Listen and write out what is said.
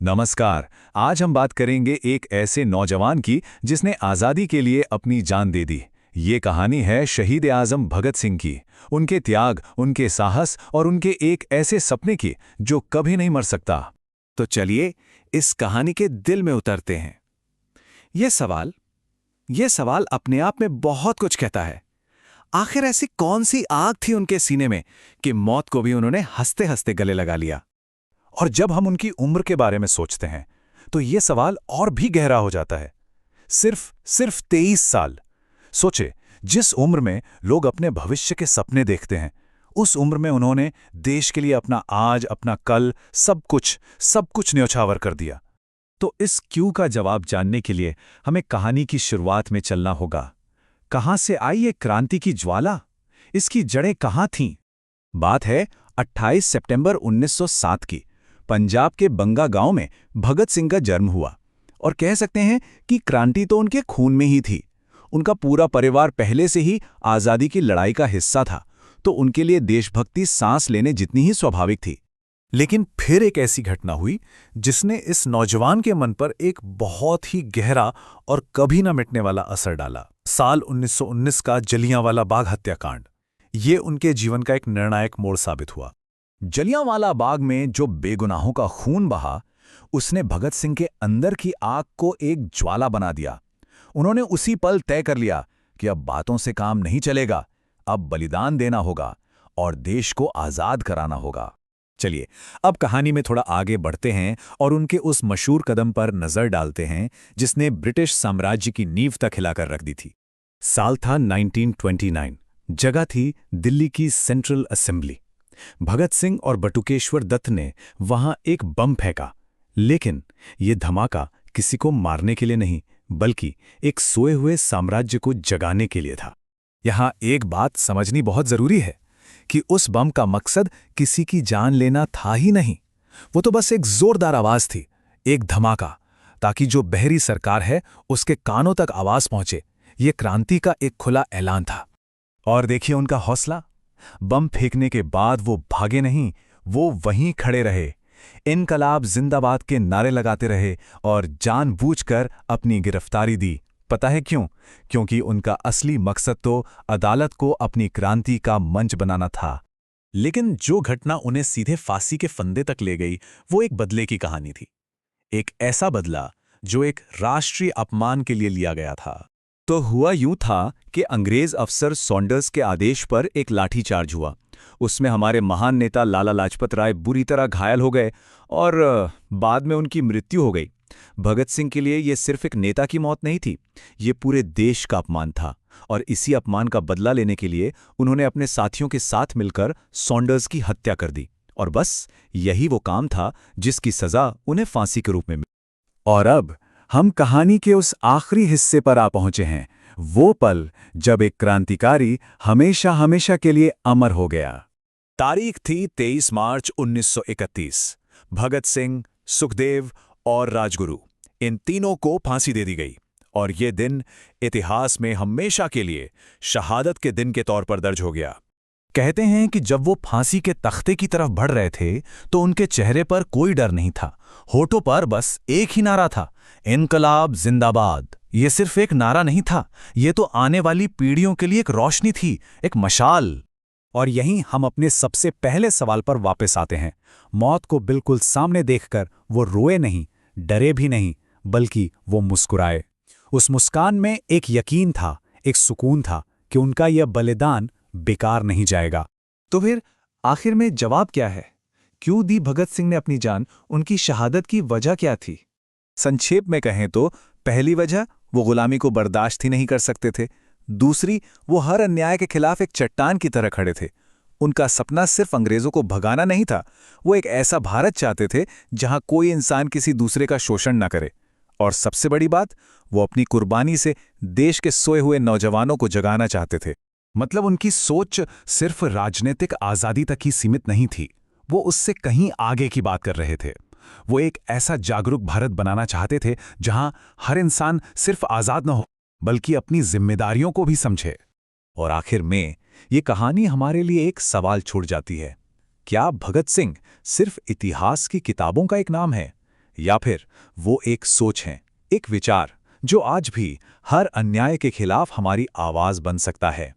नमस्कार। आज हम बात करेंगे एक ऐसे नौजवान की जिसने आज़ादी के लिए अपनी जान दे दी। ये कहानी है शहीद आज़म भगत सिंह की, उनके त्याग, उनके साहस और उनके एक ऐसे सपने की जो कभी नहीं मर सकता। तो चलिए इस कहानी के दिल में उतरते हैं। यह सवाल यह सवाल अपने आप में बहुत कुछ कहता है। आखिर ऐसी कौन सी आग थी उनके सीने में कि मौत को भी उन्होंने हंसते हंसते गले लगा लिया। और जब हम उनकी उम्र के बारे में सोचते हैं तो ये सवाल और भी गहरा हो जाता है। सिर्फ 23 साल। सोचे, जिस उम्र में लोग अपने भविष्य के सपने देखते हैं, उस उम्र में उन्होंने देश के लिए अपना आज, अपना कल, सब कुछ न्यौछावर कर दिया। तो इस क्यों का जवाब जानने के लिए हमें कहानी की शुरुआत में चलना होगा। कहां से आई ये क्रांति की ज्वाला? इसकी जड़ें कहां थीं? बात है 28 सितंबर 1907 की। पंजाब के बंगा गांव में भगत सिंह का जन्म हुआ और कह सकते हैं कि क्रांति तो उनके खून में ही थी। उनका पूरा परिवार पहले से ही आज़ादी की लड़ाई का हिस्सा था, तो उनके लिए देशभक्ति सांस लेने जितनी ही स्वाभाविक थी। लेकिन फिर एक ऐसी घटना हुई जिसने इस नौजवान के मन पर एक बहुत ही गहरा और कभी न मिटने वाला असर डाला। साल 1919 का जलियांवाला बाग हत्याकांड। ये उनके जीवन का एक निर्णायक मोड़ साबित हुआ। जलियांवाला बाग में जो बेगुनाहों का खून बहा, उसने भगत सिंह के अंदर की आग को एक ज्वाला बना दिया। उन्होंने उसी पल तय कर लिया कि अब बातों से काम नहीं चलेगा, अब बलिदान देना होगा और देश को आज़ाद कराना होगा। चलिए अब कहानी में थोड़ा आगे बढ़ते हैं और उनके उस मशहूर कदम पर नजर डालते हैं जिसने ब्रिटिश साम्राज्य की नींव तक हिलाकर रख दी थी। साल था 1929। जगह थी दिल्ली की सेंट्रल असेंबली। भगत सिंह और बटुकेश्वर दत्त ने वहां एक बम फेंका, लेकिन यह धमाका किसी को मारने के लिए नहीं, बल्कि एक सोए हुए साम्राज्य को जगाने के लिए था। यहां एक बात समझनी बहुत जरूरी है कि उस बम का मकसद किसी की जान लेना था ही नहीं। वो तो बस एक जोरदार आवाज थी, एक धमाका, ताकि जो बहरी सरकार है उसके कानों तक आवाज पहुंचे। ये क्रांति का एक खुला ऐलान था। और देखिए उनका हौसला। बम फेंकने के बाद वो भागे नहीं, वो वहीं खड़े रहे, इनकलाब जिंदाबाद के नारे लगाते रहे और जानबूझकर अपनी गिरफ्तारी दी। पता है क्यों? क्योंकि उनका असली मकसद तो अदालत को अपनी क्रांति का मंच बनाना था। लेकिन जो घटना उन्हें सीधे फांसी के फंदे तक ले गई, वो एक बदले की कहानी थी। एक ऐसा बदला जो एक राष्ट्रीय अपमान के लिए लिया गया था। तो हुआ यूं था कि अंग्रेज अफसर सॉन्डर्स के आदेश पर एक लाठीचार्ज हुआ। उसमें हमारे महान नेता लाला लाजपत राय बुरी तरह घायल हो गए और बाद में उनकी मृत्यु हो गई। भगत सिंह के लिए यह सिर्फ एक नेता की मौत नहीं थी, ये पूरे देश का अपमान था। और इसी अपमान का बदला लेने के लिए उन्होंने अपने साथियों के साथ मिलकर सॉन्डर्स की हत्या कर दी। और बस यही वो काम था जिसकी सजा उन्हें फांसी के रूप में मिली। और अब हम कहानी के उस आखिरी हिस्से पर आ पहुंचे हैं, वो पल जब एक क्रांतिकारी हमेशा हमेशा के लिए अमर हो गया। तारीख थी 23 मार्च 1931। भगत सिंह, सुखदेव और राजगुरु, इन तीनों को फांसी दे दी गई। और ये दिन इतिहास में हमेशा के लिए शहादत के दिन के तौर पर दर्ज हो गया। कहते हैं कि जब वो फांसी के तख्ते की तरफ बढ़ रहे थे तो उनके चेहरे पर कोई डर नहीं था। होठों पर बस एक ही नारा था, इनकलाब जिंदाबाद। ये सिर्फ एक नारा नहीं था, ये तो आने वाली पीढ़ियों के लिए एक रोशनी थी, एक मशाल। और यहीं हम अपने सबसे पहले सवाल पर वापस आते हैं। मौत को बिल्कुल सामने देखकर वो रोए नहीं, डरे भी नहीं, बल्कि वो मुस्कुराए। उस मुस्कान में एक यकीन था, एक सुकून था कि उनका यह बलिदान बेकार नहीं जाएगा। तो फिर आखिर में जवाब क्या है? क्यों दी भगत सिंह ने अपनी जान? उनकी शहादत की वजह क्या थी? संक्षेप में कहें तो पहली वजह, वो गुलामी को बर्दाश्त ही नहीं कर सकते थे। दूसरी, वो हर अन्याय के खिलाफ एक चट्टान की तरह खड़े थे। उनका सपना सिर्फ अंग्रेजों को भगाना नहीं था, वो एक ऐसा भारत चाहते थे जहां कोई इंसान किसी दूसरे का शोषण न करे। और सबसे बड़ी बात, वो अपनी कुर्बानी से देश के सोए हुए नौजवानों को जगाना चाहते थे। मतलब उनकी सोच सिर्फ राजनीतिक आज़ादी तक ही सीमित नहीं थी, वो उससे कहीं आगे की बात कर रहे थे। वो एक ऐसा जागरूक भारत बनाना चाहते थे जहां हर इंसान सिर्फ आज़ाद न हो, बल्कि अपनी जिम्मेदारियों को भी समझे। और आखिर में ये कहानी हमारे लिए एक सवाल छोड़ जाती है। क्या भगत सिंह सिर्फ इतिहास की किताबों का एक नाम है, या फिर वो एक सोच है, एक विचार जो आज भी हर अन्याय के खिलाफ हमारी आवाज बन सकता है।